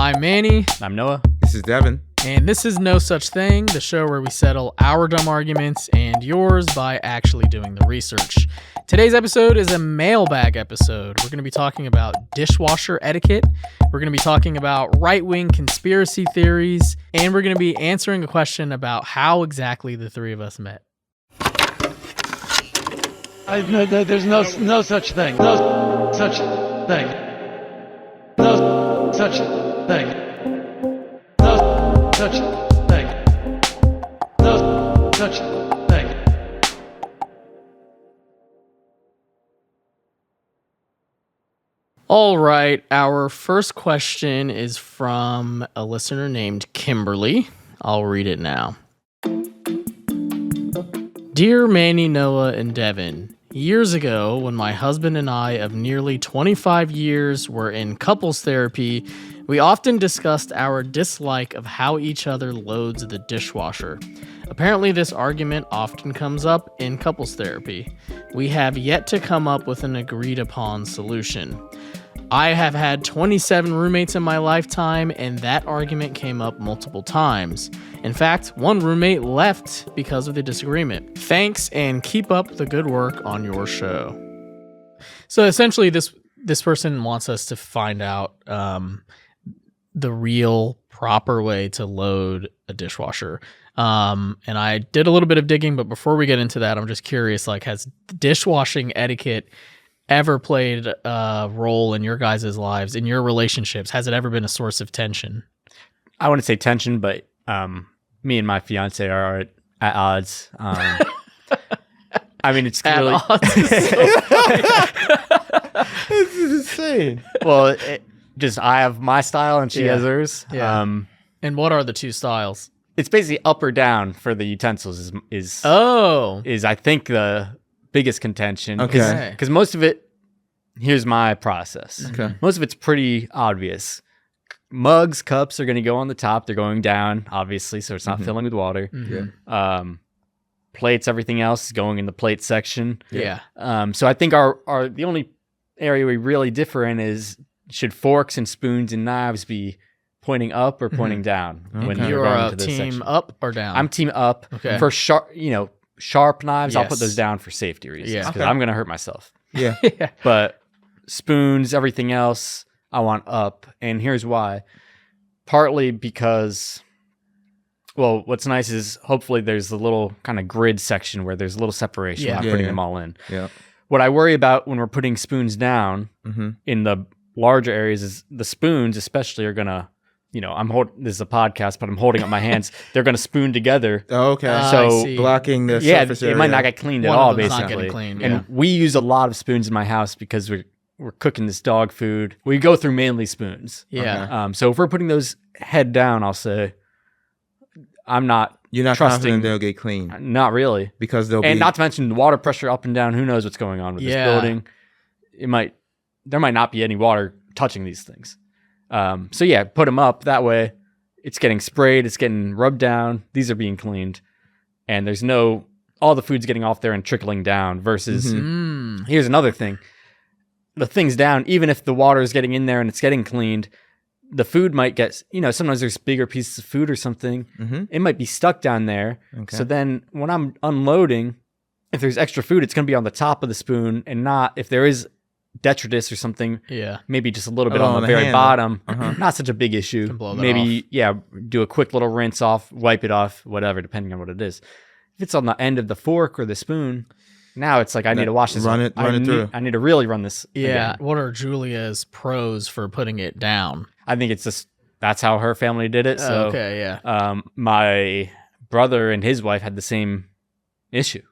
I'm Manny. I'm Noah. This is Devin. And this is No Such Thing, the show where we settle our dumb arguments and yours by actually doing the research. Today's episode is a mailbag episode. We're going to be talking about dishwasher etiquette. We're going to be talking about right-wing conspiracy theories. And we're going to be answering a question about how exactly the three of us met. There's no such thing. No such thing. No such thing. No such thing. No such thing. All right, our first question is from a listener named Kimberly. I'll read it now. Dear Manny, Noah, and Devin, years ago, when my husband and I of nearly 25 years were in couples therapy, we often discussed our dislike of how each other loads the dishwasher. Apparently, this argument often comes up in couples therapy. We have yet to come up with an agreed-upon solution. I have had 27 roommates in my lifetime, and that argument came up multiple times. In fact, one roommate left because of the disagreement. Thanks, and keep up the good work on your show. So essentially, this person wants us to find out the real proper way to load a dishwasher. And I did a little bit of digging, but before we get into that, I'm just curious, has dishwashing etiquette ever played a role in your guys' lives, in your relationships? Has it ever been a source of tension? I wouldn't say tension, but me and my fiance are at odds. I mean, it's clearly... At odds is so funny. This is insane. Well, I have my style and she has hers. Yeah. And what are the two styles? It's basically up or down for the utensils is I think the biggest contention. Okay. Because most of it, here's my process. Okay. Most of it's pretty obvious. Mugs, cups are going to go on the top. They're going down, obviously, so it's not filling with water. Yeah. Plates, everything else is going in the plate section. Yeah. So I think our the only area we really differ in is, should forks and spoons and knives be pointing up or pointing down when Okay. you're You're going a to this team section? up or down? I'm team up. Okay. For sharp knives, I'll put Yes. those down for safety reasons Yeah. because Okay. I'm going to hurt myself. Yeah. Yeah. But spoons, everything else, I want up. And here's why. Partly because, well, what's nice is hopefully there's a little kind of grid section where there's a little separation Yeah. when I'm Yeah, putting yeah. them all in. Yeah. What I worry about when we're putting spoons down Mm-hmm. in the larger areas is the spoons especially are going to, this is a podcast, but I'm holding up my hands. They're going to spoon together. Oh, okay. I So see. blocking the Yeah, surface it area. might not get cleaned at One of all, them's not basically. getting cleaned, And yeah. we use a lot of spoons in my house because we're cooking this dog food. We go through mainly spoons. Yeah. Okay. So if we're putting those head down, I'll say I'm not You're not trusting. confident they'll get clean Not really. because they'll And be... not to mention the water pressure up and down. Who knows what's going on with this building? There might not be any water touching these things. So yeah, put them up that way. It's getting sprayed. It's getting rubbed down. These are being cleaned, and there's all the food's getting off there and trickling down. Versus, here's another thing: the thing's down. Even if the water is getting in there and it's getting cleaned, the food might get. Sometimes there's bigger pieces of food or something. Mhm. It might be stuck down there. Okay. So then, when I'm unloading, if there's extra food, it's going to be on the top of the spoon, and not if there is detritus or something. Yeah. Maybe just a little bit Oh, on on the the very handle. bottom. Uh-huh. Not such a big issue. Can blow that Maybe, do a quick little rinse off, wipe it off, whatever, depending on what it is. If it's on the end of the fork or the spoon, now it's like I need to wash this. Run it through. I need to really run this. Yeah. again. What are Julia's pros for putting it down? I think it's just that's how her family did it. So, Okay. Yeah. my brother and his wife had the same issue.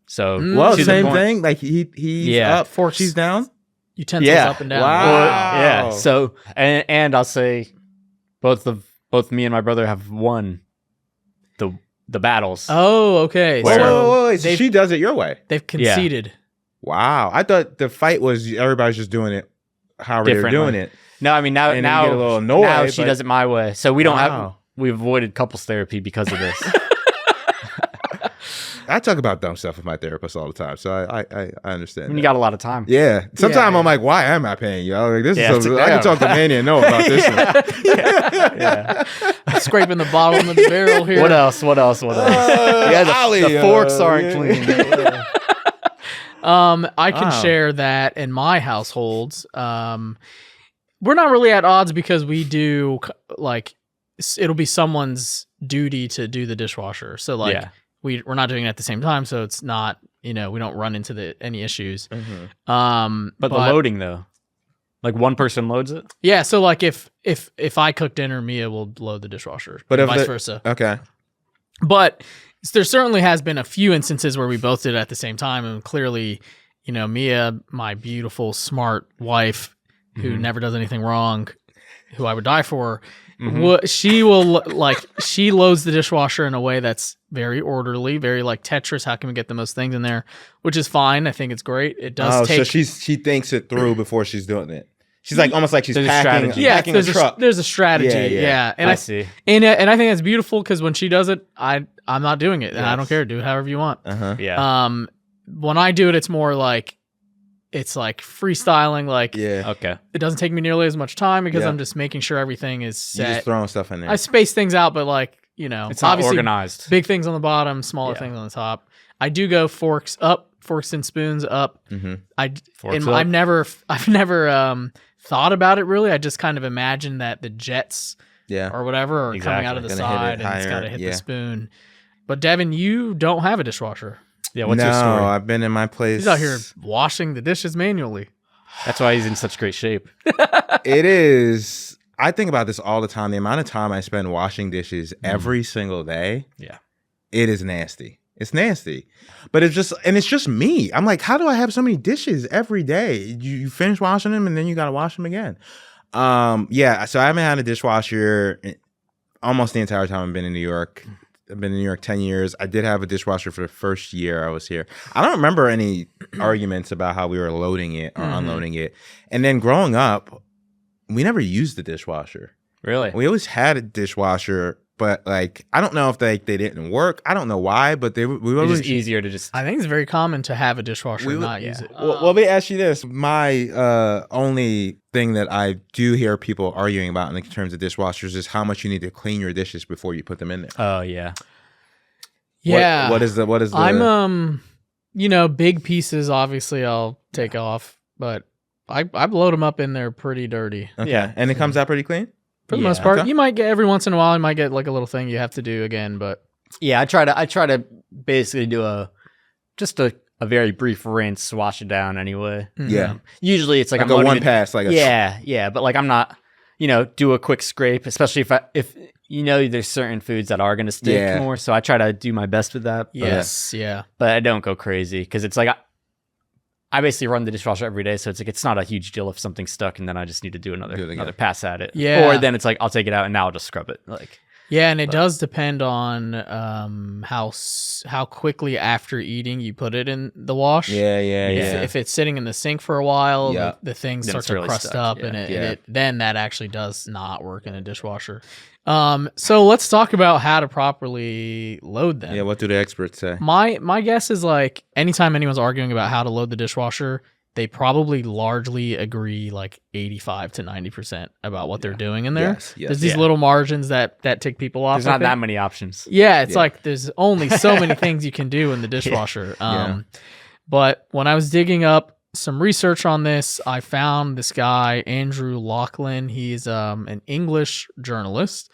So, Well, to the same point- thing. Like he's Yeah. up, she's down. Utensils Yeah. up and down. Wow. Well, yeah. So, and I'll say, both me and my brother have won the battles. Oh, okay. Where- So Wait. So she does it your way. they've conceded. Wow. I thought the fight was everybody's just doing it however they were Differently. doing it. No, I mean now And then you get a little annoyed, now she but- does it my way. So we don't have Wow. we avoided couples therapy because of this. I talk about dumb stuff with my therapist all the time, so I understand. When you got a lot of time. Yeah. Sometimes I'm like, why am I paying you? I'm like, this is I can talk to Manny and know about this one. Yeah. Scraping the bottom of the barrel here. What else? Yeah, the forks aren't clean. I can share that in my households. We're not really at odds because we do like it'll be someone's duty to do the dishwasher. So like we're not doing it at the same time, so it's not, we don't run into any issues. Mm-hmm. But the loading though, like one person loads it. Yeah, so like if I cook dinner, Mia will load the dishwasher, but vice versa. Okay. But there certainly has been a few instances where we both did it at the same time, and clearly, Mia, my beautiful, smart wife, who never does anything wrong, who I would die for, she will she loads the dishwasher in a way that's very orderly, very like Tetris. How can we get the most things in there? Which is fine. I think it's great. It does take. So she thinks it through before she's doing it. She's like almost like she's packing. Packing there's a truck. There's a strategy. Yeah. And I see. And I think that's beautiful because when she does it, I'm not doing it, and I don't care. Do it however you want. Yeah. When I do it, it's more like it's like freestyling. Like Okay. It doesn't take me nearly as much time because I'm just making sure everything is set. You're just throwing stuff in there. I space things out, but like it's not obviously organized. Big things on the bottom, smaller things on the top. I do go forks up, forks and spoons up. I've never thought about it really. I just kind of imagine that the jets or whatever are coming out of the side and it's got to hit the spoon. But Devin, you don't have a dishwasher. Yeah, what's your story? No, I've been in my place. He's out here washing the dishes manually. That's why he's in such great shape. It is. I think about this all the time. The amount of time I spend washing dishes every single day. Yeah. It is nasty. It's nasty. But it's just me. I'm like, how do I have so many dishes every day? You finish washing them and then you got to wash them again. So I haven't had a dishwasher almost the entire time I've been in New York. I've been in New York 10 years. I did have a dishwasher for the first year I was here. I don't remember any arguments about how we were loading it or unloading it. And then growing up, we never used the dishwasher. Really? We always had a dishwasher, but like I don't know if they didn't work. I don't know why, but we were just easier to just. I think it's very common to have a dishwasher and not use it. Well, let me ask you this: my only thing that I do hear people arguing about in terms of dishwashers is how much you need to clean your dishes before you put them in there. Oh yeah. Yeah. What is the? I'm big pieces. Obviously, I'll take off, but I load them up in there pretty dirty. Okay. Yeah, and it comes out pretty clean. For the most part, you might get every once in a while. You might get like a little thing you have to do again, but I try to basically do a very brief rinse, wash it down anyway. Yeah. Usually it's like a one pass, like a but like I'm not, do a quick scrape, especially if there's certain foods that are gonna stick more. So I try to do my best with that. But I don't go crazy because it's like I basically run the dishwasher every day, so it's like it's not a huge deal if something's stuck, and then I just need to do another pass at it. Yeah. Or then it's like I'll take it out and now I'll just scrub it. And it does depend on how quickly after eating you put it in the wash. If it's sitting in the sink for a while, the things start to crust up, and then that actually does not work in a dishwasher. So let's talk about how to properly load them. Yeah, what do the experts say? My guess is like anytime anyone's arguing about how to load the dishwasher, they probably largely agree like 85 to 90% about what they're doing in there. Yes, there's these little margins that tick people off. There's not that many options. Yeah, it's like there's only so many things you can do in the dishwasher. But when I was digging up some research on this, I found this guy, Andrew Laughlin. He's an English journalist.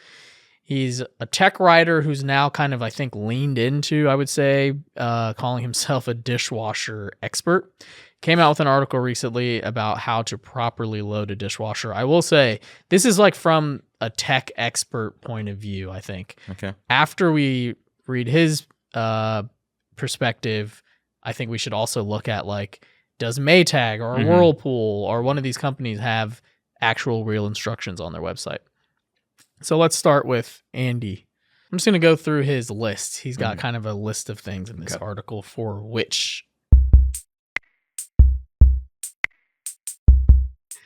He's a tech writer who's now kind of, I think, leaned into, I would say, calling himself a dishwasher expert. Came out with an article recently about how to properly load a dishwasher. I will say, this is like from a tech expert point of view, I think. Okay. After we read his perspective, I think we should also look at like, does Maytag or Whirlpool or one of these companies have actual real instructions on their website? So let's start with Andy. I'm just going to go through his list. He's got kind of a list of things in this article for which.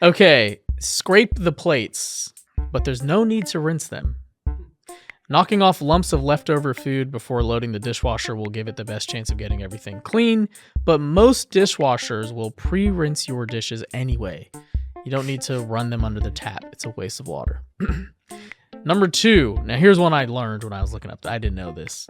Okay, scrape the plates, but there's no need to rinse them. Knocking off lumps of leftover food before loading the dishwasher will give it the best chance of getting everything clean, but most dishwashers will pre-rinse your dishes anyway. You don't need to run them under the tap. It's a waste of water. Number 2. Now here's one I learned when I was looking up. I didn't know this.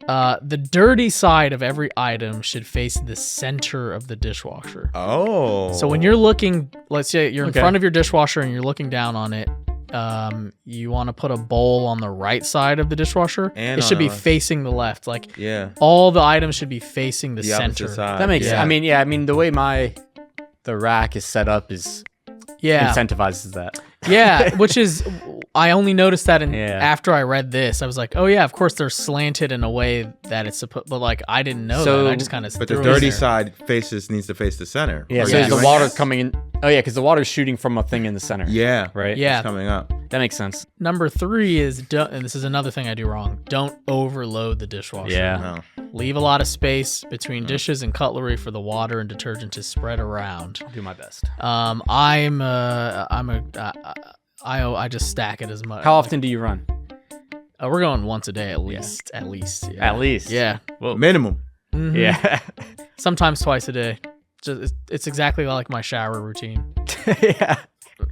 The dirty side of every item should face the center of the dishwasher. Oh. So when you're looking, let's say you're in front of your dishwasher and you're looking down on it, you want to put a bowl on the right side of the dishwasher. And it should be left. facing the left. Like Yeah. all the items should be facing the opposite center. side. That makes Yeah. I mean, the way the rack is set up is incentivizes that. Yeah, which is, I only noticed that Yeah. after I read this. I was like, oh yeah, of course they're slanted in a way that it's supposed, but like I didn't know So- that. I just kind of. But the dirty side needs to face the center. Yeah, Or so you is the doing water that? coming in? Oh yeah, because the water's shooting from a thing in the center. Yeah. Right? Yeah. It's coming up. That makes sense. Number 3 is, and this is another thing I do wrong. Don't overload the dishwasher. Yeah. No. Leave a lot of space between dishes and cutlery for the water and detergent to spread around. I'll do my best. I just stack it as much. How often do you run? We're going once a day at least. At least. Yeah. At least. Yeah. Whoa. Minimum. Mhm. Yeah. Sometimes twice a day. Just it's exactly like my shower routine. Yeah.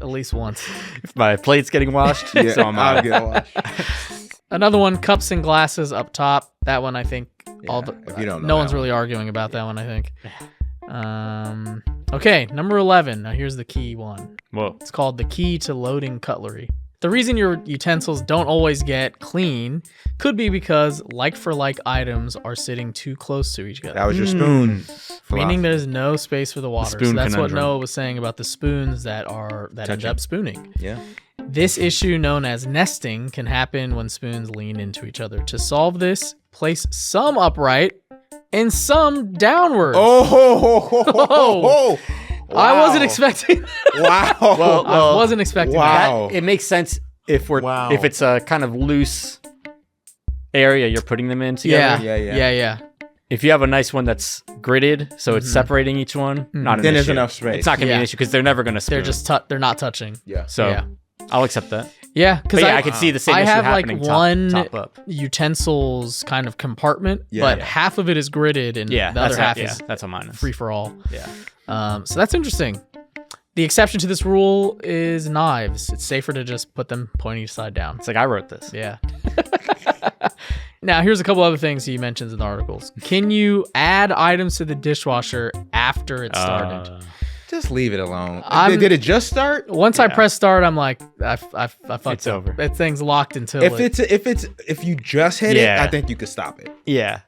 At least once. If my plate's getting washed, Yeah, so am I'll I. get washed. Another one, cups and glasses up top. That one I think if you don't know no that one's one. really arguing about that one, I think. Okay, number 11. Now here's the key one. Whoa. It's called the key to loading cutlery. The reason your utensils don't always get clean could be because like-for-like items are sitting too close to each other. That was your spoon. Meaning philosophy. there's no space for the water. spoon So that's what conundrum. Noah was saying about the spoons that end Touching. up spooning. Yeah. This issue, known as nesting, can happen when spoons lean into each other. To solve this, place some upright and some downward. Oh. I wasn't expecting. Wow. I wasn't expecting Wow. It makes sense if Wow. if it's a kind of loose area you're putting them in that. together. Yeah. If you have a nice one that's gridded, so it's separating each one, not an Then there's issue. enough space. It's not gonna be Yeah. an issue because they're never gonna spoon. They're just they're not touching. Yeah. so yeah. I'll accept that. Yeah, because But yeah, I could see the same I issue have like happening one top up. utensils kind of compartment, Yeah. but Yeah. half of it is gridded and Yeah, the other half yeah, is that's how mine is. free for all. Yeah. So that's interesting. The exception to this rule is knives. It's safer to just put them pointing side down. It's like I wrote this. Yeah. Now, here's a couple other things he mentions in the articles. Can you add items to the dishwasher after it started? Just leave it alone. I'm- Did it just start? Once I yeah. press start, I'm like, I fucked It's up. over. That thing's locked until If you just hit Yeah. it, I think you could stop it. Yeah.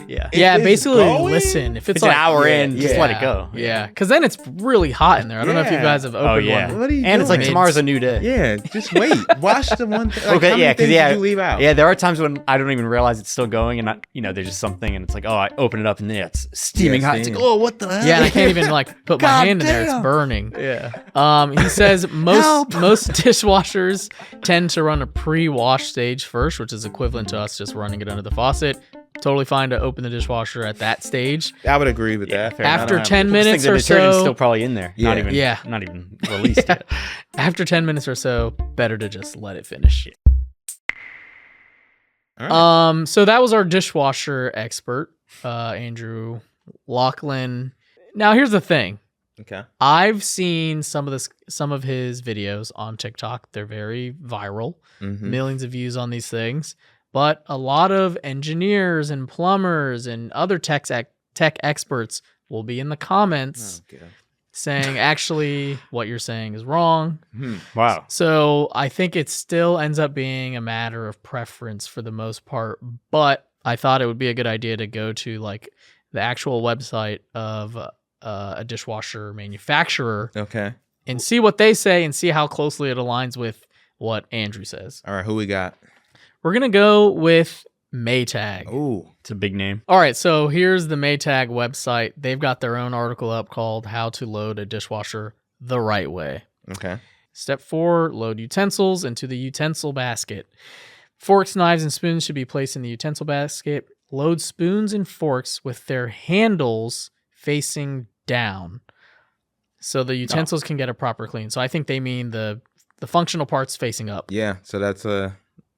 Yeah. If yeah, it's basically going, listen. If it's It's an like hour yeah, in, just let it yeah, go. Yeah, because then it's really hot in there. I don't know if you Yeah. guys have opened Oh yeah. one. What are you and it's like doing? tomorrow's a new day. Yeah, just wait. Watch the one thing. Like, Okay, how many yeah, because things did you leave out? yeah, there are times when I don't even realize it's still going, and there's just something, and it's like, oh, I open it up, and yeah, it's steaming Yeah, hot. It's steaming. like, oh, what the hell? Yeah, and I can't even like put my God hand in there. It's damn. burning. Yeah. He says most Help. most dishwashers tend to run a pre-wash stage first, which is equivalent to us just running it under the faucet. Totally fine to open the dishwasher at that stage. I would agree with that. fair enough. After I don't 10 have- minutes the or detergent's so, still probably in there. Not Yeah. even released yet. after 10 minutes or so, better to just let it finish. All right. So that was our dishwasher expert, Andrew Lachlan. Now here's the thing. Okay. I've seen some of his videos on TikTok. They're very viral. Mm-hmm. Millions of views on these things. But a lot of engineers and plumbers and other tech experts will be in the comments Okay. saying, actually, what you're saying is wrong. Wow. So I think it still ends up being a matter of preference for the most part. But I thought it would be a good idea to go to like the actual website of a dishwasher manufacturer Okay. and see what they say and see how closely it aligns with what Andrew says. All right. Who we got? We're going to go with Maytag. Ooh. It's a big name. All right, so here's the Maytag website. They've got their own article up called How to Load a Dishwasher the Right Way. Okay. Step 4, load utensils into the utensil basket. Forks, knives, and spoons should be placed in the utensil basket. Load spoons and forks with their handles facing down so the utensils can get a proper clean. So I think they mean the functional parts facing up. Yeah. So that's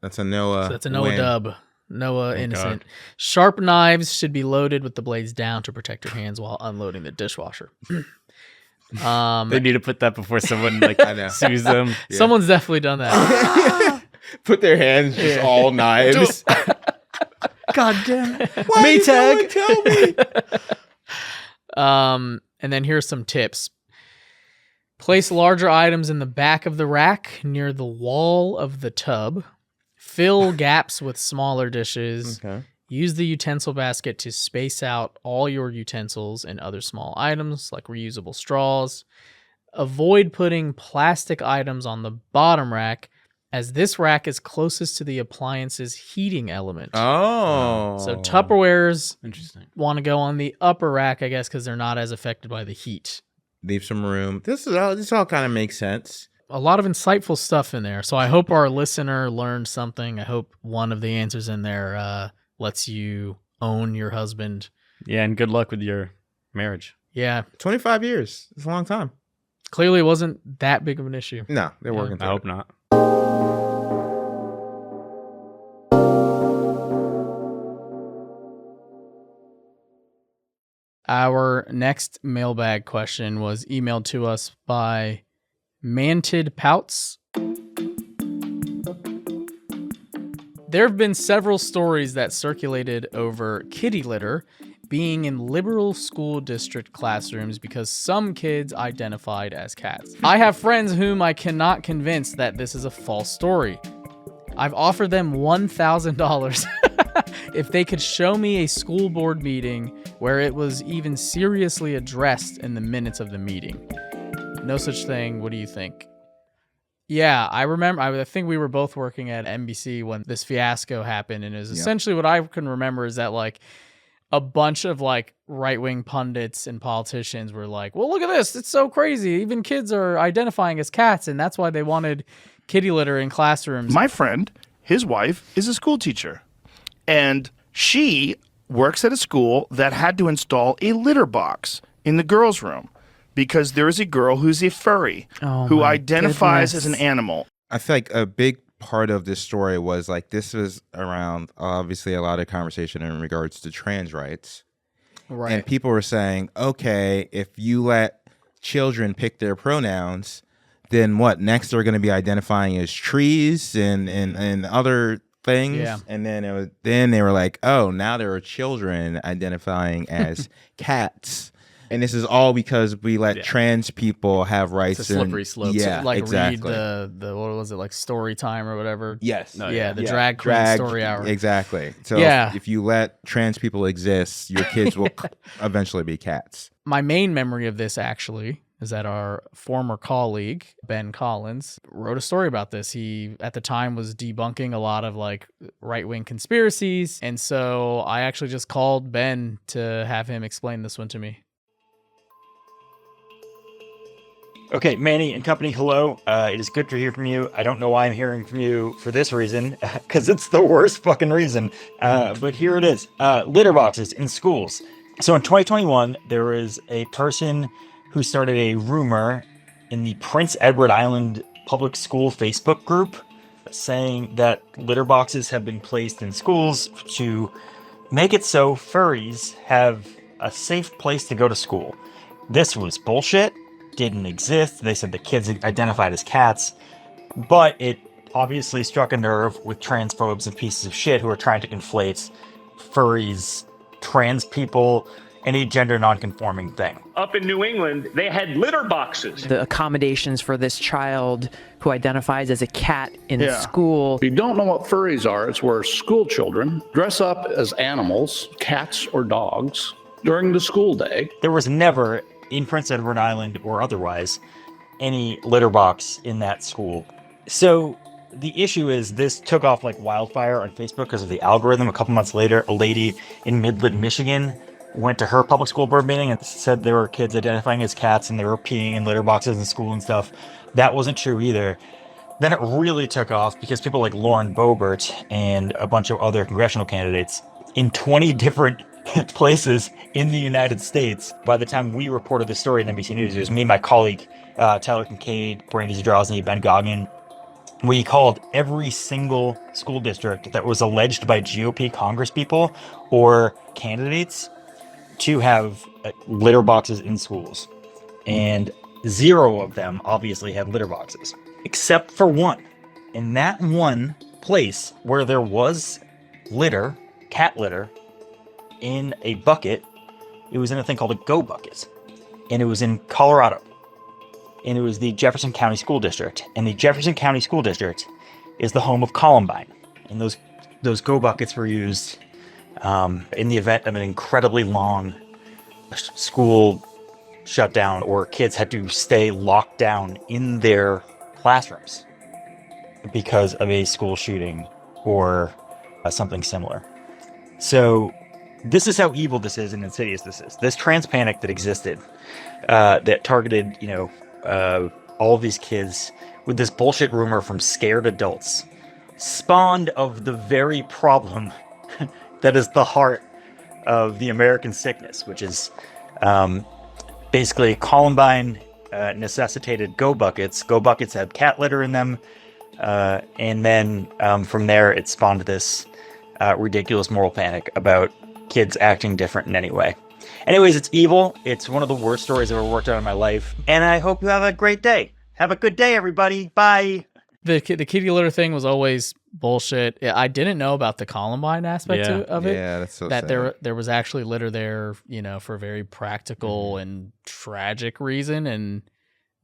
That's a Noah. So that's a Noah win. dub. Noah Thank innocent. God. Sharp knives should be loaded with the blades down to protect your hands while unloading the dishwasher. They need to put that before someone like I know. sues them. Yeah. Someone's definitely done that. Put their hands just all knives. God damn it. Why did no one tell me? And then here's some tips. Place larger items in the back of the rack near the wall of the tub. Fill gaps with smaller dishes. Okay. Use the utensil basket to space out all your utensils and other small items like reusable straws. Avoid putting plastic items on the bottom rack, as this rack is closest to the appliance's heating element. Oh. So Tupperwares Interesting. want to go on the upper rack, I guess, because they're not as affected by the heat. Leave some room. This all kind of makes sense. A lot of insightful stuff in there. So I hope our listener learned something. I hope one of the answers in there lets you own your husband. Yeah, and good luck with your marriage. Yeah, 25 years. It's a long time. clearly it wasn't that big of an issue. No, they're Yeah. working I through hope it. not. Our next mailbag question was emailed to us by Mantid Pouts. There have been several stories that circulated over kitty litter being in liberal school district classrooms because some kids identified as cats. I have friends whom I cannot convince that this is a false story. I've offered them $1,000 if they could show me a school board meeting where it was even seriously addressed in the minutes of the meeting. No such thing. What do you think? Yeah, I remember. I think we were both working at NBC when this fiasco happened, and it was essentially what I can remember is that like a bunch of like right-wing pundits and politicians were like, "Well, look at this! It's so crazy. Even kids are identifying as cats, and that's why they wanted kitty litter in classrooms." My friend, his wife, is a school teacher, and she works at a school that had to install a litter box in the girls' room because there is a girl who's a furry who my identifies as an goodness. animal. I feel like a big part of this story was like this was around obviously a lot of conversation in regards to trans rights. Right. And people were saying, okay, if you let children pick their pronouns, then what? Next they're going to be identifying as trees and other things. Yeah. And then they were like, oh, now there are children identifying as cats. And this is all because we let trans people have rights. It's a slippery slope. Yeah, like exactly. read the what was it, like story time or whatever? Yes. No, Yeah, the drag queen story hour. Exactly. So Yeah. if you let trans people exist, your kids will eventually be cats. My main memory of this actually is that our former colleague, Ben Collins, wrote a story about this. He, at the time, was debunking a lot of like right-wing conspiracies. And so I actually just called Ben to have him explain this one to me. Okay, Manny and company, hello. It is good to hear from you. I don't know why I'm hearing from you for this reason, because it's the worst fucking reason. But here it is. Litter boxes in schools. So in 2021, there was a person who started a rumor in the Prince Edward Island public school Facebook group saying that litter boxes have been placed in schools to make it so furries have a safe place to go to school. This was bullshit. Didn't exist. They said the kids identified as cats, but it obviously struck a nerve with transphobes and pieces of shit who are trying to conflate furries, trans people, any gender non-conforming thing. Up in New England, they had litter boxes. The accommodations for this child who identifies as a cat in Yeah. school. If you don't know what furries are, it's where school children dress up as animals, cats or dogs, during the school day. There was never, in Prince Edward Island or otherwise, any litter box in that school. So the issue is this took off like wildfire on Facebook because of the algorithm. A couple months later, a lady in Midland, Michigan went to her public school board meeting and said there were kids identifying as cats and they were peeing in litter boxes in school and stuff. That wasn't true either. Then it really took off because people like Lauren Boebert and a bunch of other congressional candidates in 20 different places in the United States. By the time we reported the story in NBC News, it was me, my colleague, Tyler Kincaid, Brandy Zadrozny, Ben Goggin. We called every single school district that was alleged by GOP congresspeople or candidates to have litter boxes in schools. And 0 of them obviously had litter boxes, except for one. In that one place where there was litter, cat litter, in a bucket, it was in a thing called a Go Bucket. And it was in Colorado. And it was the Jefferson County School District. And the Jefferson County School District is the home of Columbine. And those Go Buckets were used in the event of an incredibly long school shutdown, or kids had to stay locked down in their classrooms because of a school shooting or something similar. So this is how evil this is and insidious this is. This trans panic that existed, that targeted, all of these kids with this bullshit rumor from scared adults, spawned of the very problem that is the heart of the American sickness, which is basically Columbine necessitated Go Buckets. Go Buckets had cat litter in them. And then from there, it spawned this ridiculous moral panic about kids acting different in any way. Anyways, it's evil. It's one of the worst stories I've ever worked on in my life. And I hope you have a great day. Have a good day, everybody. Bye. The kitty litter thing was always bullshit. I didn't know about the Columbine aspect of it. Yeah, that's so that sad. there was actually litter there, for a very practical and tragic reason, and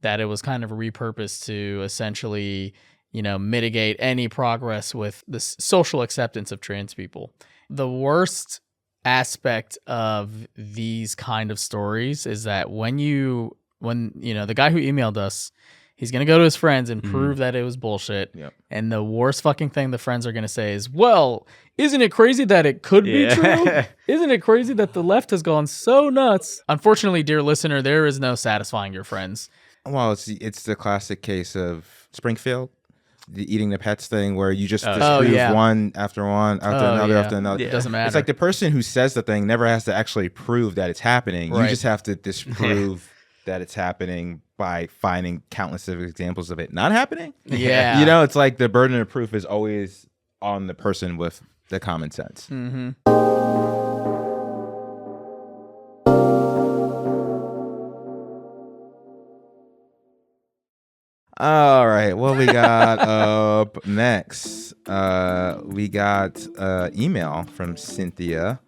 that it was kind of repurposed to essentially, mitigate any progress with the social acceptance of trans people. The worst aspect of these kind of stories is that when the guy who emailed us, he's going to go to his friends and prove that it was bullshit. Yep. And the worst fucking thing the friends are going to say is, well, isn't it crazy that it could be true? Isn't it crazy that the left has gone so nuts? Unfortunately, dear listener, there is no satisfying your friends. Well, it's the classic case of Springfield, the eating the pets thing, where you just disprove one after another after another. It doesn't matter. It's like the person who says the thing never has to actually prove that it's happening. Right. You just have to disprove that it's happening by finding countless of examples of it not happening. Yeah. It's like the burden of proof is always on the person with the common sense. Mm-hmm. All right, what we got up next? We got email from Cynthia.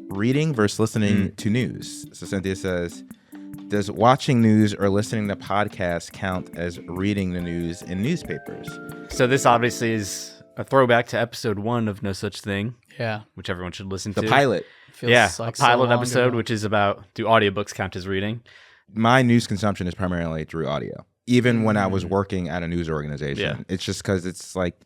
Reading versus listening to news. So Cynthia says, does watching news or listening to podcasts count as reading the news in newspapers? So this obviously is a throwback to episode 1 of No Such Thing. Yeah. Which everyone should listen The to. pilot. Feels a like pilot so long episode, ago. which is about, do audiobooks count as reading? My news consumption is primarily through audio. Even when I was working at a news organization. It's just because it's like,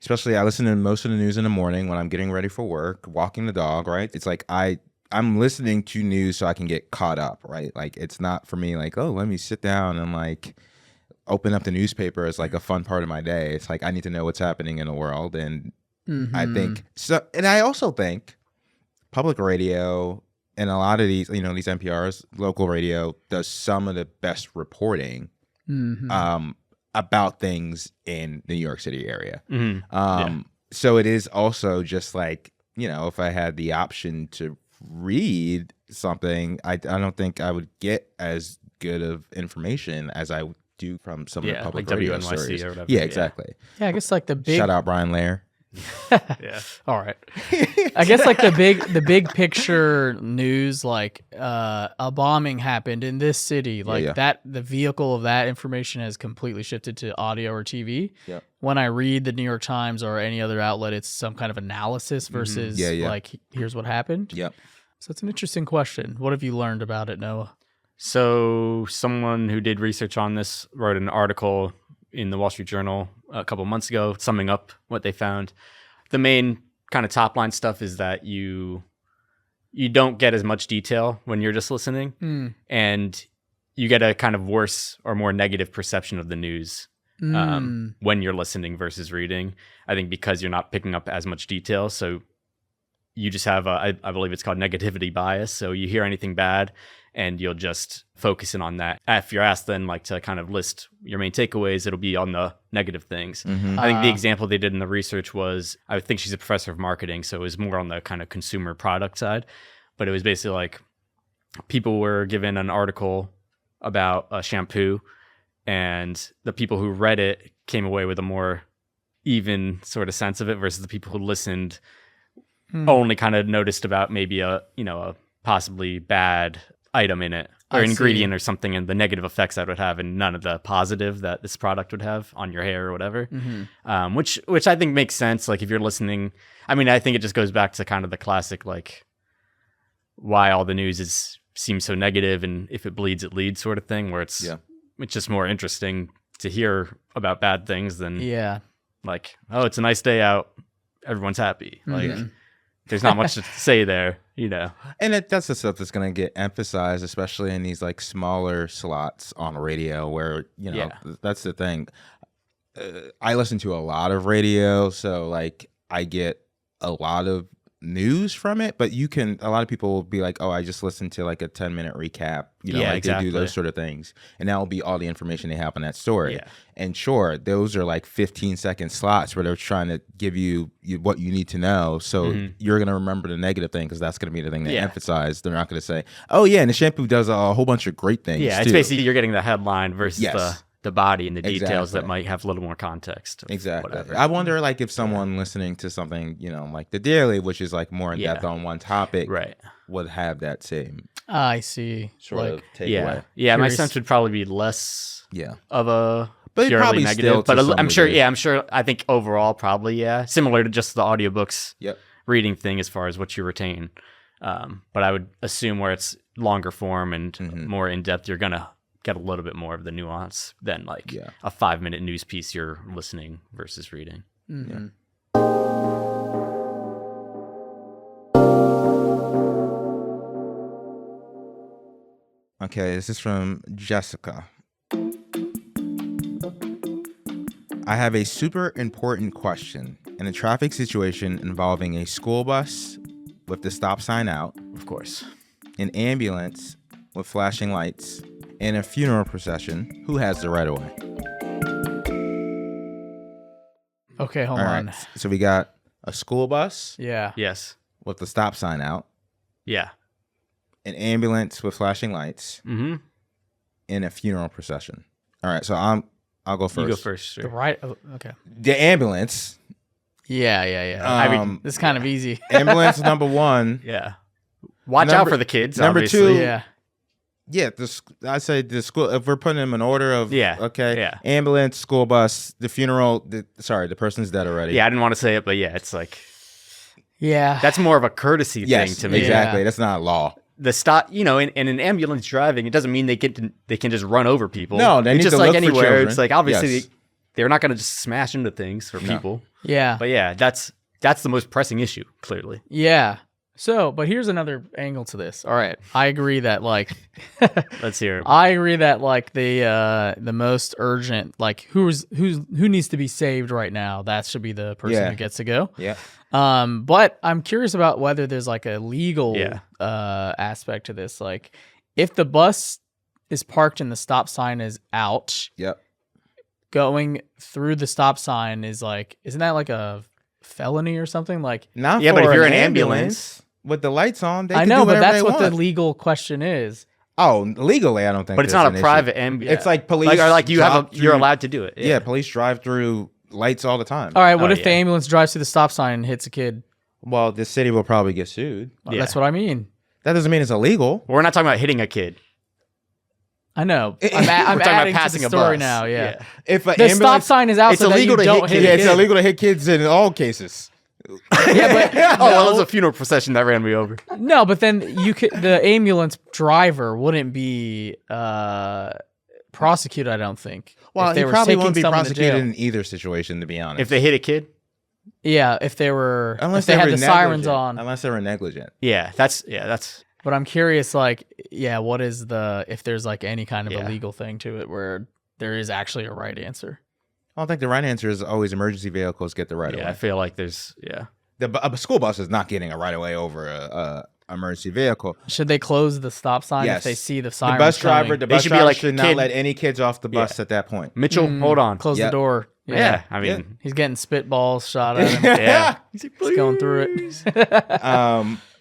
especially I listen to most of the news in the morning when I'm getting ready for work, walking the dog, right? It's like I'm listening to news so I can get caught up, right? Like it's not for me like, oh, let me sit down and like open up the newspaper as like a fun part of my day. It's like I need to know what's happening in the world. And I think so, and I also think public radio and a lot of these, these NPRs, local radio does some of the best reporting about things in the New York City area. So it is also just like, if I had the option to read something, I don't think I would get as good of information as I do from some of the public like radio WNYC stories. or whatever. Yeah, exactly. Yeah, I guess like the big... Shout out Brian Lair. Yeah. All right. I guess like the big picture news, like a bombing happened in this city, like that the vehicle of that information has completely shifted to audio or TV. Yep. When I read the New York Times or any other outlet, it's some kind of analysis versus like here's what happened. Yep. So it's an interesting question. What have you learned about it, Noah? So someone who did research on this wrote an article in the Wall Street Journal a couple months ago, summing up what they found. The main kind of top line stuff is that you don't get as much detail when you're just listening, and you get a kind of worse or more negative perception of the news when you're listening versus reading. I think because you're not picking up as much detail, so you just have I believe it's called negativity bias. So you hear anything bad, and you'll just focus in on that. If you're asked then like to kind of list your main takeaways, it'll be on the negative things. I think the example they did in the research was, I think she's a professor of marketing, so it was more on the kind of consumer product side, but it was basically like people were given an article about a shampoo, and the people who read it came away with a more even sort of sense of it versus the people who listened only kind of noticed about maybe a possibly bad item in it or ingredient or something, and the negative effects that would have, and none of the positive that this product would have on your hair or whatever. Which I think makes sense. Like if you're listening, I mean, I think it just goes back to kind of the classic, like why all the news seems so negative, and if it bleeds, it leads sort of thing, where it's just more interesting to hear about bad things than like, oh, it's a nice day out, everyone's happy. Like there's not much to say there, And that's the stuff that's going to get emphasized, especially in these like smaller slots on radio where, that's the thing. I listen to a lot of radio, so like I get a lot of news from it, but a lot of people will be like, oh, I just listened to like a 10-minute recap, they do those sort of things, and that will be all the information they have on that story. And sure, those are like 15-second slots where they're trying to give you what you need to know, so you're going to remember the negative thing because that's going to be the thing they emphasize. They're not going to say, oh yeah, and the shampoo does a whole bunch of great things it's basically you're getting the headline versus the body and the details that might have a little more context. Whatever. I wonder, like, if someone listening to something, like the Daily, which is like more in depth on one topic, would have that same. I see. Sort of takeaway. Yeah. My sense would probably be less. Of a. But purely probably negative. But I'm degree. sure. I think overall, probably similar to just the audiobooks reading thing as far as what you retain. But I would assume where it's longer form and more in depth, you're gonna get a little bit more of the nuance than like a 5-minute news piece you're listening versus reading. Okay, this is from Jessica. I have a super important question. In a traffic situation involving a school bus with the stop sign out, of course, an ambulance with flashing lights, and a funeral procession, who has the right of way? Okay, hold on. Right. So we got a school bus. Yes. With the stop sign out. Yeah. An ambulance with flashing lights. And a funeral procession. All right, so I'll go first. You go first. Sure. Okay. The ambulance. Yeah. This is kind of easy. Ambulance number one. Yeah. Watch out for the kids. Number obviously. two. Yeah, I say the school. If we're putting them in order of ambulance, school bus, the funeral. The person's dead already. Yeah, I didn't want to say it, but it's like that's more of a courtesy thing to me. Exactly. That's not law. The stop, in an ambulance driving, it doesn't mean they can just run over people. No, they need just to like look anywhere. for children. It's like obviously they're not going to just smash into things for people. Yeah, but that's the most pressing issue, clearly. Yeah. So, but here's another angle to this. All right, I agree that like, let's hear it. I agree that like the most urgent, like who needs to be saved right now, that should be the person who gets to go. Yeah. But I'm curious about whether there's like a legal aspect to this. Like, if the bus is parked and the stop sign is out, going through the stop sign is like, isn't that like a felony or something? Like, not but if you're an ambulance with the lights on, they I can know, do but whatever that's they what want. the legal question is. Oh, legally, I don't think. But it's not a private ambulance. It's like police. You're allowed to do it. Yeah, police drive through lights all the time. All right, what if the ambulance drives through the stop sign and hits a kid? Well, the city will probably get sued. That's what I mean. That doesn't mean it's illegal. We're not talking about hitting a kid. I know. I'm talking adding about to the passing a story bus. now. Yeah. If the stop sign is out, it's so illegal that to you hit don't kids. hit. It's illegal to hit kids in all cases. But well, it was a funeral procession that ran me over. No, but then the ambulance driver wouldn't be prosecuted, I don't think. Well, they he were probably taking wouldn't be someone to prosecuted jail. in either situation, to be honest. If they hit a kid? Yeah, if they were, Unless if they had were the sirens negligent. on. Unless they were negligent. Yeah, that's. But I'm curious, like, what is if there's like any kind of a legal thing to it where there is actually a right answer? I don't think the right answer is always emergency vehicles get the right of way. I feel like there's A school bus is not getting a right of way over emergency vehicle. Should they close the stop sign Yes. if they see the The siren? bus driver, should be like, should not "Kid." let any kids off the bus at that point. Mitchell, hold on. Close Yep. the door. Yeah, I mean, He's getting spitballs shot at him. yeah. He's going through it.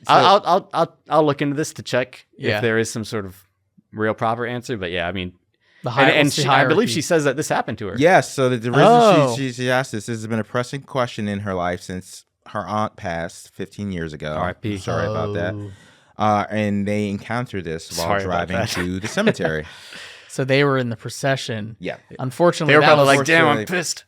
I'll look into this to check Yeah. if there is some sort of real proper answer. But yeah, I mean, The and what's the I believe hierarchy? she says that this happened to her. Yes, so the reason Oh. she asked this has been a pressing question in her life since her aunt passed 15 years ago. R.I.P. Sorry about that. And they encountered this while Sorry about driving that. to the cemetery. So they were in the procession. Yeah. Unfortunately, They were that probably was, like, "Damn, I'm Unfortunately- pissed."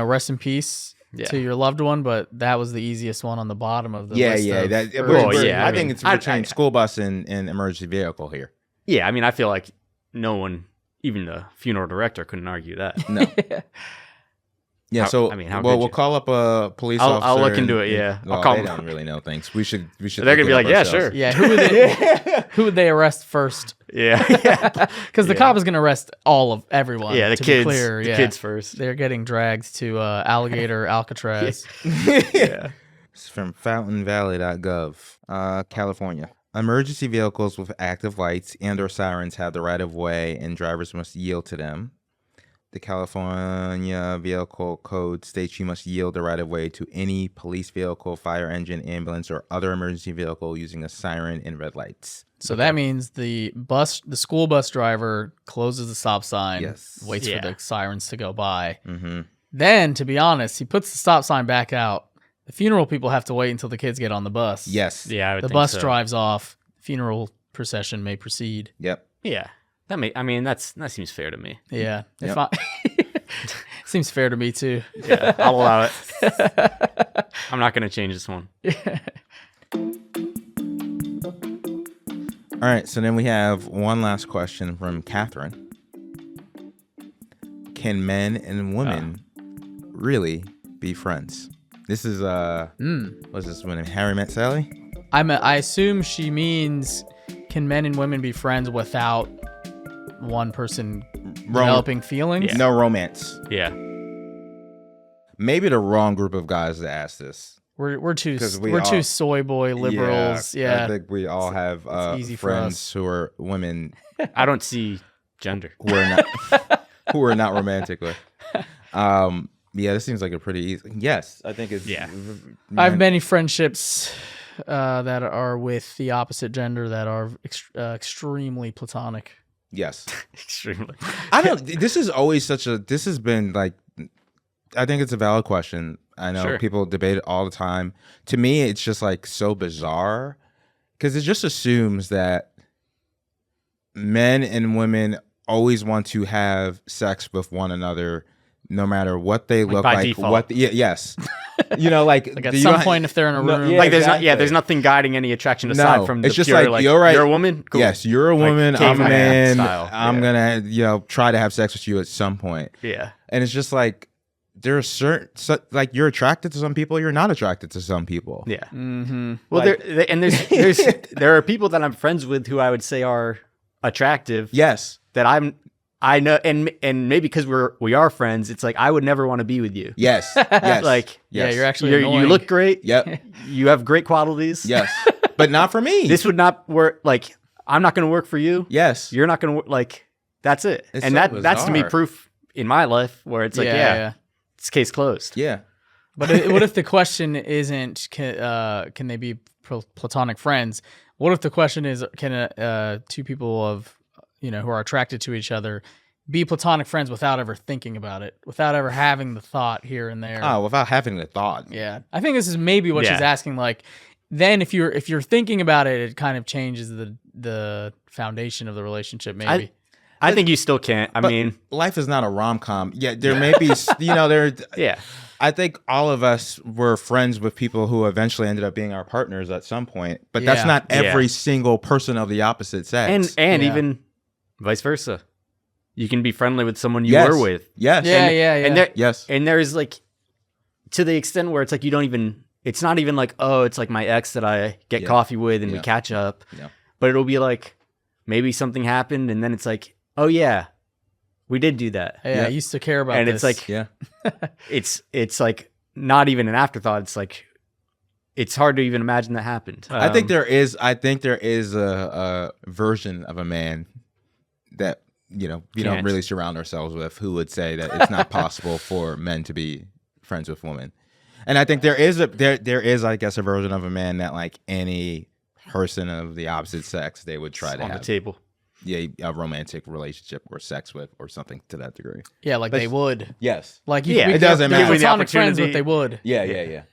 rest in peace Yeah. to your loved one, but that was the easiest one on the bottom of the Yeah, list. yeah. of- That, or- Well, we're- yeah, I I think mean, it's between school bus and emergency vehicle here. Yeah, I mean, I feel like no one, even the funeral director, couldn't argue that. No. Yeah, How- so I mean, how well, could we'll you? call up a police I'll officer. look into and- it, yeah. Well, I'll call they them. don't really know things. We should. They're gonna be like, look it "Yeah, up sure." ourselves. Yeah, who would they arrest first? Yeah, Because the cop is going to arrest all of everyone. yeah. The to kids, be clear, the yeah. kids first. They're getting dragged to Alligator Alcatraz. Yeah. It's from fountainvalley.gov, California. Emergency vehicles with active lights and/or sirens have the right of way, and drivers must yield to them. The California Vehicle Code states you must yield the right of way to any police vehicle, fire engine, ambulance, or other emergency vehicle using a siren and red lights. So that means the school bus driver closes the stop sign, Yes. waits Yeah. for the sirens to go by. Mm-hmm. Then, to be honest, he puts the stop sign back out. The funeral people have to wait until the kids get on the bus. Yes. Yeah, I would The think bus so. drives off. Funeral procession may proceed. Yep. Yeah, that seems fair to me. Yeah. Yep. If I seems fair to me too. Yeah, I'll allow it. I'm not gonna change this one. All right. So then we have one last question from Catherine. Can men and women really be friends? This is what's this one? Harry Met Sally? I assume she means, can men and women be friends without one person developing feelings? No romance. Yeah, Maybe the wrong group of guys to ask this. We're too 'Cause we're all- too soy boy liberals. Yeah. I think we all have easy for friends us. who are women I don't see gender. who are not who are not romantic with. Yeah, this seems like a pretty easy. Yes, I think it's. Yeah. I have many friendships that are with the opposite gender that are extremely platonic. Yes, Extremely. I don't. This is always such a. This has been like. I think it's a valid question. I know Sure. people debate it all the time. To me, it's just like so bizarre because it just assumes that men and women always want to have sex with one another, no matter what they look by like. default. Yes, you know, like, Like at you some don't- point, if they're in a No, room, yeah. Like there's exactly. there's nothing guiding any attraction aside No, from the it's just pure, like, you're right. You're a woman. Cool. Yes, you're a Like woman. I'm a caveman man. style. I'm Yeah. gonna, try to have sex with you at some point. Yeah. And it's just like there are like you're attracted to some people, you're not attracted to some people. Yeah. mm-hmm. Well, Like- there are people that I'm friends with who I would say are attractive. Yes. That I know, and maybe because we are friends, it's like I would never want to be with you. Yes. Yes. Like, Yeah, yes. you're actually you annoying. look great. Yep. You have great qualities. Yes. But not for me. This would not work. Like, I'm not going to work for you. Yes. You're not going to work. Like, that's it. It's And so that's to me bizarre. proof in my life where it's like, yeah, it's case closed. Yeah. But what if the question isn't can they be platonic friends? What if the question is, can two people of who are attracted to each other be platonic friends without ever thinking about it, without ever having the thought here and there? Oh, without having the thought. Yeah, I think this is maybe what she's asking. Like, then if you're thinking about it, it kind of changes the foundation of the relationship. Maybe. I think you still can't. I But mean, life is not a rom-com. Yeah, there may be, there. yeah. I think all of us were friends with people who eventually ended up being our partners at some point, but that's Yeah. not every Yeah. single person of the opposite sex. And Yeah. even vice versa. You can be friendly with someone you Yes. were with. Yes. Yeah. And there, Yes. and there's like, to the extent where it's like it's not even like, oh, it's like my ex that I get Yeah. coffee with and we Yeah. catch up. Yeah. But it'll be like, maybe something happened and then it's like, oh yeah, we did do that. Hey, Yeah. I used to care about And this. it's like, Yeah. it's like not even an afterthought. It's like, it's hard to even imagine that happened. I think there is a version of a man that we don't really surround ourselves with who would say that it's not possible for men to be friends with women. And I think there is I guess a version of a man that like any person of the opposite sex they would try to on have the table. Yeah, a romantic relationship or sex with or something to that degree. Yeah, like they would. Yes. Like it doesn't matter. With platonic friends, but they would. Yeah.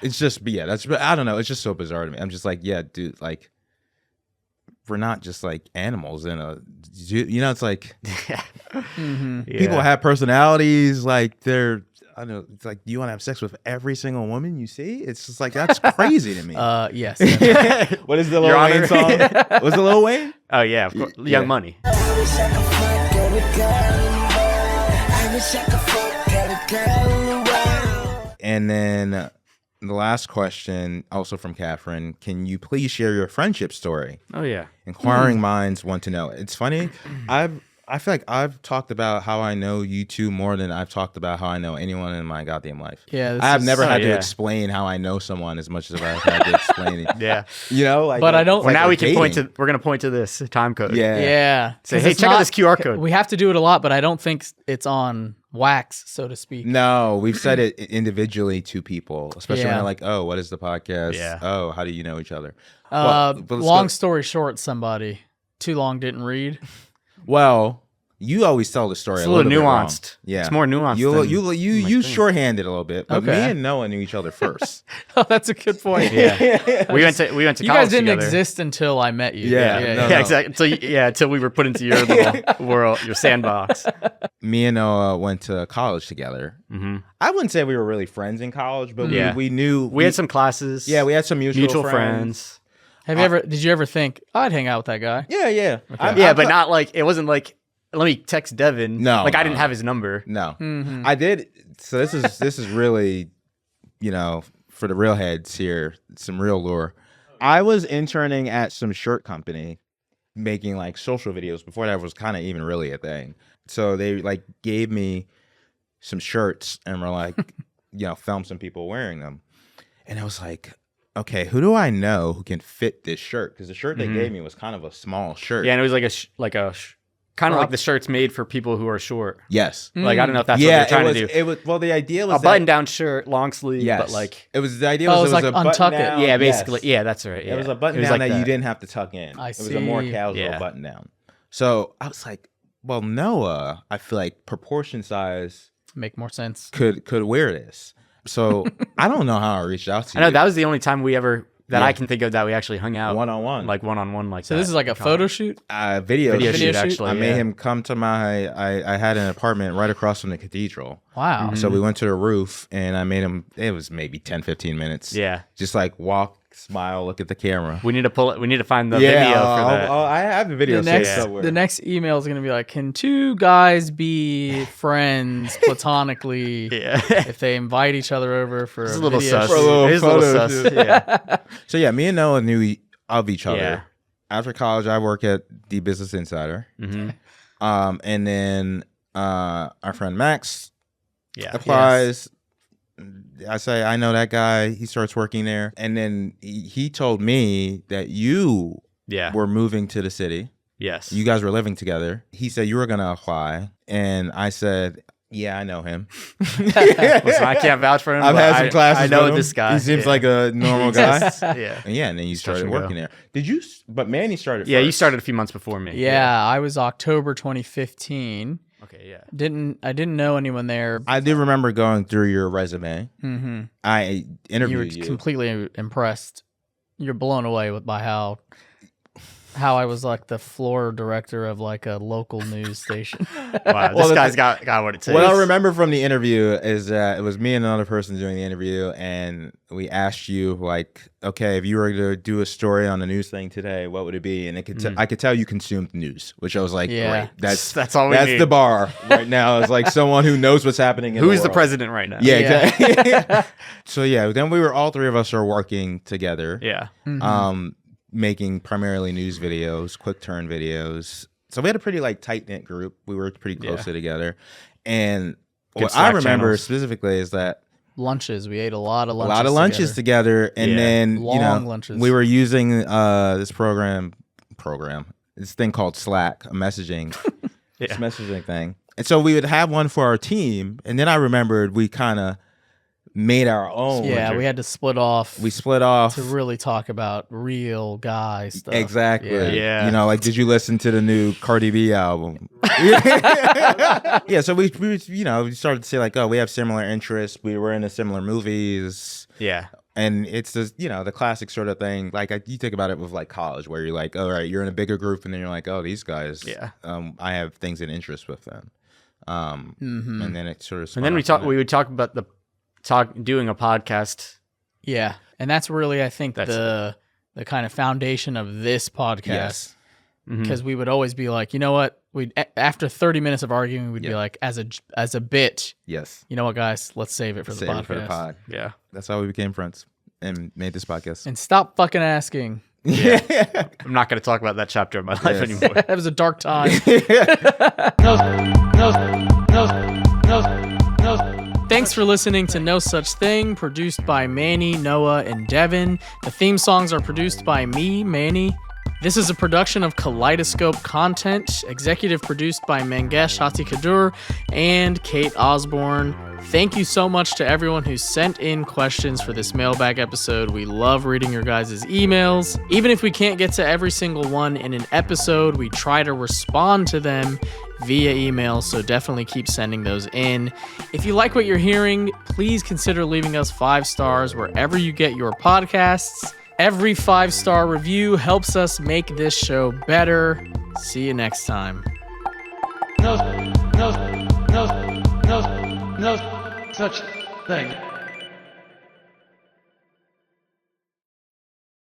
It's just, I don't know. It's just so bizarre to me. I'm just like, yeah, dude, like, we're not just like animals in a, it's like, people have personalities, like I don't know, it's like, do you want to have sex with every single woman you see? It's just like, that's crazy to me. Yes. What is the Lil Wayne song? What's the Lil Wayne? Oh, yeah, of course. Young Money. And then the last question, also from Catherine, can you please share your friendship story? Oh, yeah. Inquiring minds want to know. It's funny. I feel like I've talked about how I know you two more than I've talked about how I know anyone in my goddamn life. Yeah, I have never had to explain how I know someone as much as I've had to explain it. Yeah, like, but I don't. Well, now we can point to. We're gonna point to this time code. Yeah. Say, hey, check out this QR code. We have to do it a lot, but I don't think it's on wax, so to speak. No, we've said it individually to people, especially when they're like, "Oh, what is the podcast? Yeah. Oh, how do you know each other?" Long story short, somebody too long didn't read. Well, you always tell the story it's a little nuanced. Bit wrong. Yeah, it's more nuanced. You shorthanded a little bit, but me and Noah knew each other first. Oh, that's a good point. Yeah, we went to college. You guys didn't together. exist until I met you. Yeah, exactly. Until we were put into your little world, your sandbox. Me and Noah went to college together. Mm-hmm. I wouldn't say we were really friends in college, but we knew we had some classes. Yeah, we had some mutual friends. Did you ever think I'd hang out with that guy? Yeah. Okay. But not like it wasn't like. Let me text Devin. No, I didn't have his number. No, I did. So this is really, for the real heads here, some real lore. I was interning at some shirt company, making like social videos before that was kind of even really a thing. So they like gave me some shirts and were like, film some people wearing them, and I was like, okay, who do I know who can fit this shirt? Because the shirt they gave me was kind of a small shirt. Yeah, and it was kind of like the shirts made for people who are short. Yes. Like, I don't know if that's what they're trying to do. It was, well, the idea was a button-down shirt, long sleeve, but like... It was, the idea was like a untuck button-down. Yeah, basically. Yes. Yeah, that's right. Yeah. It was a button-down that you didn't have to tuck in. I see. It was a more casual button-down. So I was like, well, Noah, I feel like proportion size... Make more sense. Could wear this. So I don't know how I reached out to you. I know, that was the only time we ever... That I can think of that we actually hung out one-on-one, like so. This is like a photo shoot, video shoot. Actually, I made him come to my. I had an apartment right across from the cathedral. Wow! So we went to the roof, and I made him. It was maybe 10-15 minutes. Yeah, just like walk, smile, look at the camera. We need to pull it. We need to find the video for that. I have the video. The next email is going to be like, can two guys be friends platonically if they invite each other over for a little video sus. shoot? It is a little sus. Yeah. So yeah, me and Noah knew of each other. Yeah. After college, I work at the Business Insider. Mm-hmm. And then our friend Max applies. I say, I know that guy. He starts working there. And then he told me that you were moving to the city. Yes. You guys were living together. He said you were going to apply. And I said, yeah, I know him. Listen, I can't vouch for him. I've had some classes. I know with him. this guy. He seems like a normal guy. Yeah. And then you started working there. Did you? But Manny started. Yeah, first. you started a few months before me. Yeah, I was October 2015. Okay, yeah. I didn't know anyone there. I do remember going through your resume. Mm-hmm. I interviewed you. Were completely impressed. You're blown away by how I was like the floor director of like a local news station. Wow, this guy's got what it takes. What I remember from the interview is that it was me and another person doing the interview, and we asked you like, okay, if you were to do a story on a news thing today, what would it be? And I could tell you consumed news, which I was like, great. That's all we need. That's the bar right now. It's like someone who knows what's happening in Who's the the president right now? Yeah, exactly. So yeah, then all three of us are working together. Yeah. Mm-hmm. Making primarily news videos, quick turn videos. So we had a pretty like tight knit group. We worked pretty closely together. And what I remember specifically is that lunches. We ate a lot of lunches. A lot of lunches together, and then long lunches. we were using this this thing called Slack, a messaging, messaging thing. And so we would have one for our team, and then I remembered we kind of made our own. Yeah, we had to split off. We split off to really talk about real guy stuff. Exactly. Yeah. You know, like, did you listen to the new Cardi B album? Yeah. So we started to say like, oh, we have similar interests. We were into similar movies. Yeah. And it's just, the classic sort of thing. Like, you think about it with like college, where you're like, all right, you're in a bigger group, and then you're like, oh, these guys, I have things in interest with them. And then it sort of. And then we would talk about doing a podcast. Yeah, and that's really, I think, the kind of foundation of this podcast. Yes. Because we would always be like, you know what? After 30 minutes of arguing, we'd be like, as a bit. Yes. You know what, guys? Let's save it for the podcast. For the pod. Yeah. That's how we became friends and made this podcast. And stop fucking asking. Yeah. I'm not going to talk about that chapter of my life anymore. That was a dark time. Thanks for listening to No Such Thing, produced by Manny, Noah, and Devin. The theme songs are produced by me, Manny. This is a production of Kaleidoscope Content, executive produced by Mangesh Hatikadur and Kate Osborne. Thank you so much to everyone who sent in questions for this mailbag episode. We love reading your guys' emails. Even if we can't get to every single one in an episode, we try to respond to them via email, so definitely keep sending those in. If you like what you're hearing, please consider leaving us 5 stars wherever you get your podcasts. Every 5-star review helps us make this show better. See you next time. No such thing.